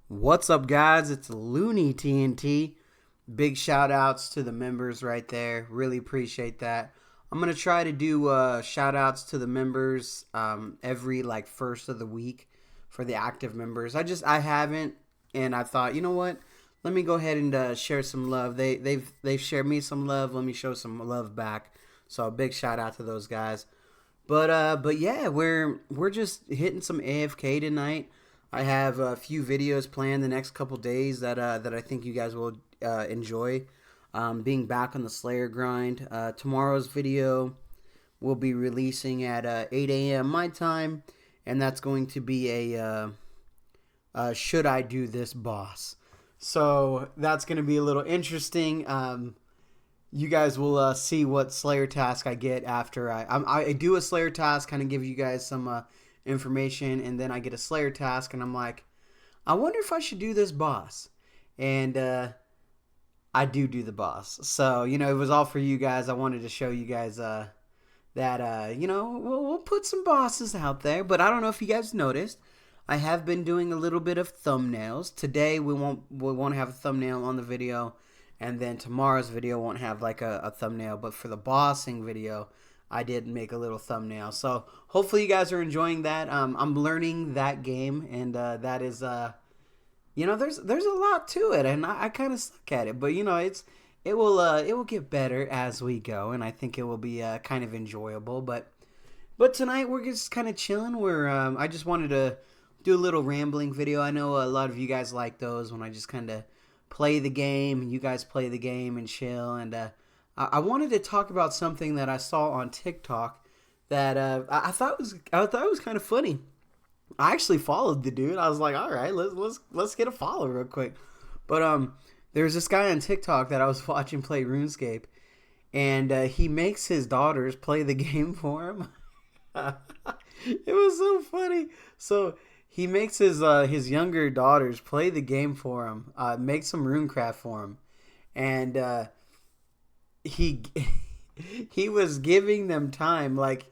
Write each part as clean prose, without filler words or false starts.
What's up, guys? It's Looney TNT. Big shout outs to the members right there. Really appreciate that. I'm going to try to do shout outs to the members every first of the week for the active members. I haven't, and I thought, you know what? Let me go ahead and share some love. They've shared me some love. Let me show some love back. So a big shout out to those guys. But yeah, we're just hitting some AFK tonight. I have a few videos planned the next couple days that I think you guys will enjoy. Being back on the Slayer grind. Tomorrow's video will be releasing at 8 a.m. my time, and that's going to be should I do this, boss? So that's going to be a little interesting. You guys will see what Slayer task I get after I do a Slayer task, kind of give you guys some information, and then I get a Slayer task, and I'm like, I wonder if I should do this boss, and I do the boss. So it was all for you guys. I wanted to show you guys that we'll put some bosses out there, but I don't know if you guys noticed. I have been doing a little bit of thumbnails. Today we won't have a thumbnail on the video. And then tomorrow's video won't have a thumbnail. But for the bossing video, I did make a little thumbnail. So hopefully you guys are enjoying that. I'm learning that game. And that is, there's a lot to it. And I kind of suck at it. But, it will get better as we go. And I think it will be kind of enjoyable. But tonight we're just kind of chilling. I just wanted to do a little rambling video. I know a lot of you guys like those when I just kind of play the game, and you guys play the game and chill. And I wanted to talk about something that I saw on TikTok that I thought was kind of funny. I actually followed the dude. I was like, all right, let's get a follow real quick. But there's this guy on TikTok that I was watching play Runescape, and he makes his daughters play the game for him. It was so funny. So he makes his younger daughters play the game for him, make some runecraft for him, and he he was giving them time. Like,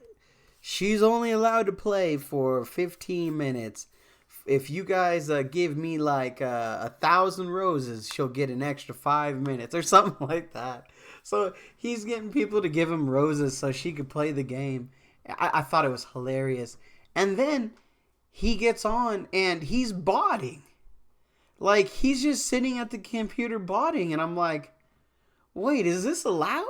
she's only allowed to play for 15 minutes. If you guys give me 1,000 roses, she'll get an extra 5 minutes or something like that. So he's getting people to give him roses so she could play the game. I thought it was hilarious. And then he gets on and he's botting. Like, he's just sitting at the computer botting, and I'm like, wait, is this allowed?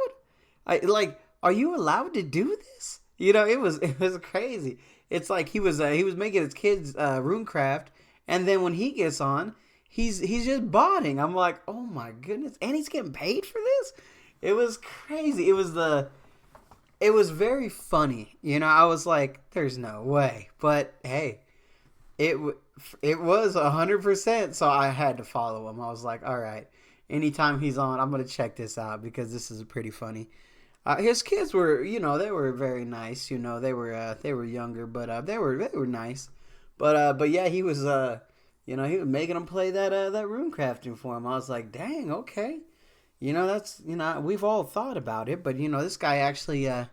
Are you allowed to do this? It was crazy. It's like he was making his kids runecraft, and then when he gets on, he's just botting. I'm like, oh my goodness, and he's getting paid for this? It was crazy. It was very funny. I was like, there's no way. But hey, it was 100%, so I had to follow him. I was like, all right, anytime he's on, I'm going to check this out because this is pretty funny. His kids were, they were very nice. They were younger, but they were nice. But yeah, he was he was making them play that runecrafting for him. I was like, dang, okay. That's, we've all thought about it, but this guy actually did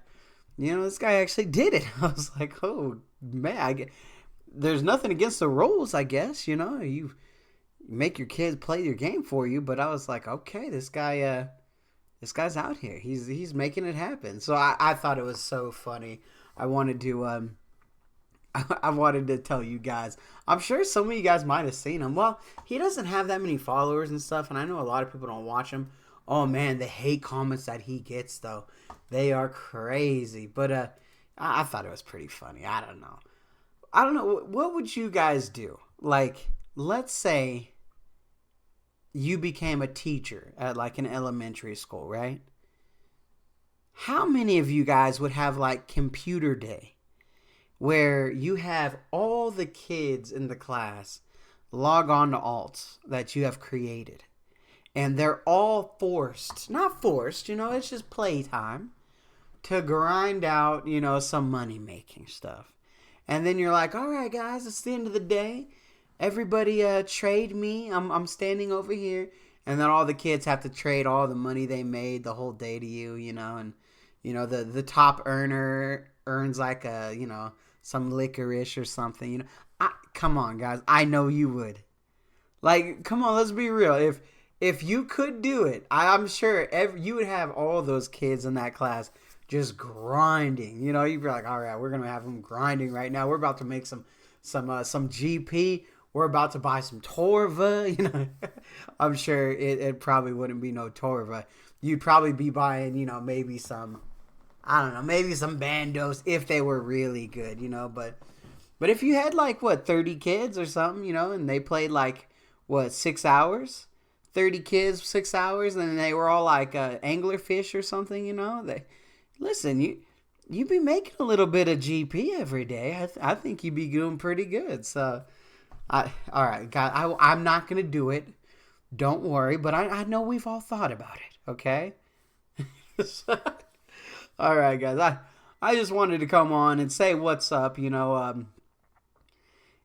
it. I was like, oh man, there's nothing against the rules, I guess. You make your kids play your game for you, but I was like, okay, this guy's out here. He's making it happen. So I thought it was so funny. I wanted to I wanted to tell you guys. I'm sure some of you guys might have seen him. Well, he doesn't have that many followers and stuff, and I know a lot of people don't watch him. Oh man, the hate comments that he gets though, they are crazy. But I thought it was pretty funny. I don't know. What would you guys do? Like, let's say you became a teacher at an elementary school, right? How many of you guys would have computer day, where you have all the kids in the class log on to alts that you have created, and they're all not forced, it's just playtime, to grind out, some money making stuff. And then you're like, all right, guys, it's the end of the day. Everybody trade me. I'm standing over here. And then all the kids have to trade all the money they made the whole day to you, and the top earner earns some licorice or something. Come on, guys. I know you would. Like, come on, let's be real. If you could do it, I'm sure you would have all those kids in that class just grinding. You know, you'd be like, all right, we're gonna have them grinding right now. We're about to make some GP. We're about to buy some Torva. You know, I'm sure it probably wouldn't be no Torva. You'd probably be buying, you know, maybe some, I don't know, maybe some Bandos if they were really good, you know. But if you had like what 30 kids or something, you know, and they played like what 6 hours, 30 kids 6 hours, and they were all like anglerfish or something, you know. They listen, you be making a little bit of GP every day. I think you'd be doing pretty good. So, all right, guys, I'm not gonna do it. Don't worry, but I know we've all thought about it. Okay. All right, guys. I just wanted to come on and say what's up. You know,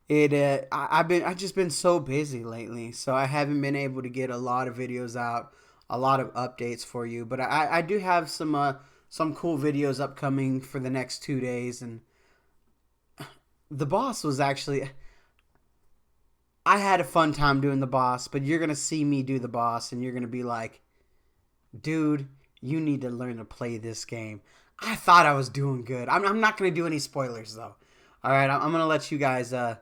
I've just been so busy lately, so I haven't been able to get a lot of videos out, a lot of updates for you. But I do have some cool videos upcoming for the next 2 days, and the boss was actually. I had a fun time doing the boss, but you're gonna see me do the boss, and you're gonna be like, dude, you need to learn to play this game. I thought I was doing good. I'm not gonna do any spoilers though. All right, I'm gonna let you guys. I'm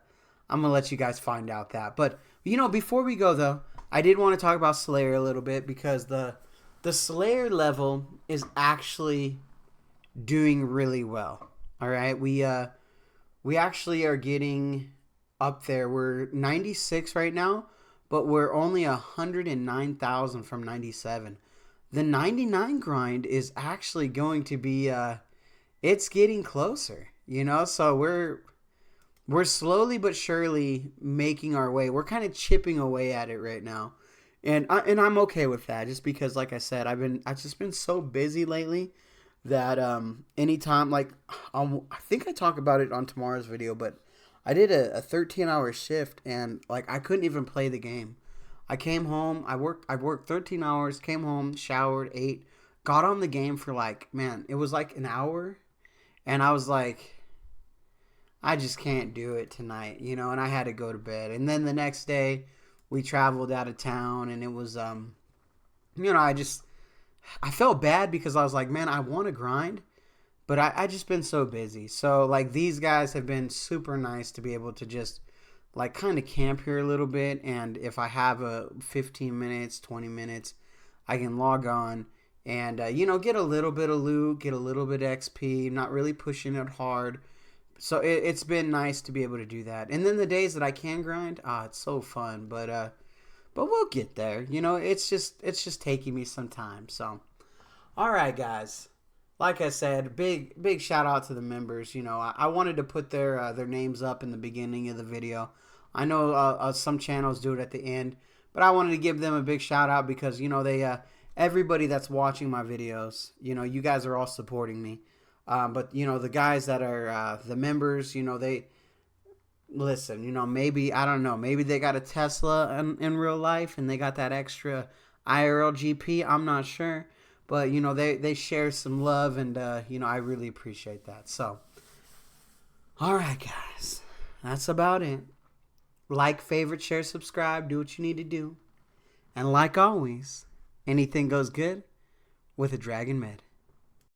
gonna let you guys find out that. But you know, before we go though, I did want to talk about Slayer a little bit because the Slayer level is actually doing really well. All right, we actually are getting up there. We're 96 right now, but we're only 109,000 from 97. The 99 grind is actually going to be it's getting closer, you know. So we're slowly but surely making our way. We're kind of chipping away at it right now, and I'm okay with that. Just because, like I said, I've just been so busy lately that anytime, like, I think I talk about it on tomorrow's video, but I did a 13-hour shift, and like I couldn't even play the game. I came home, I worked 13 hours, came home, showered, ate, got on the game for like, man, it was like an hour, and I was like, I just can't do it tonight, you know, and I had to go to bed. And then the next day, we traveled out of town, and it was, you know, I felt bad because I was like, man, I want to grind, but I just been so busy. So, like, these guys have been super nice to be able to just, like, kind of camp here a little bit. And if I have a 15 minutes, 20 minutes, I can log on and, you know, get a little bit of loot, get a little bit of XP, not really pushing it hard. So it's been nice to be able to do that. And then the days that I can grind, it's so fun. But we'll get there. You know, it's just taking me some time. So, all right, guys. Like I said, big shout out to the members. You know, I wanted to put their names up in the beginning of the video. I know some channels do it at the end, but I wanted to give them a big shout out because, you know, they everybody that's watching my videos, you know, you guys are all supporting me. But you know, the guys that are the members, you know, they listen. You know, maybe I don't know, maybe they got a Tesla in real life and they got that extra IRL GP. I'm not sure. But, you know, they share some love, and, you know, I really appreciate that. So, all right, guys. That's about it. Like, favorite, share, subscribe. Do what you need to do. And like always, anything goes good with a Dragon Med.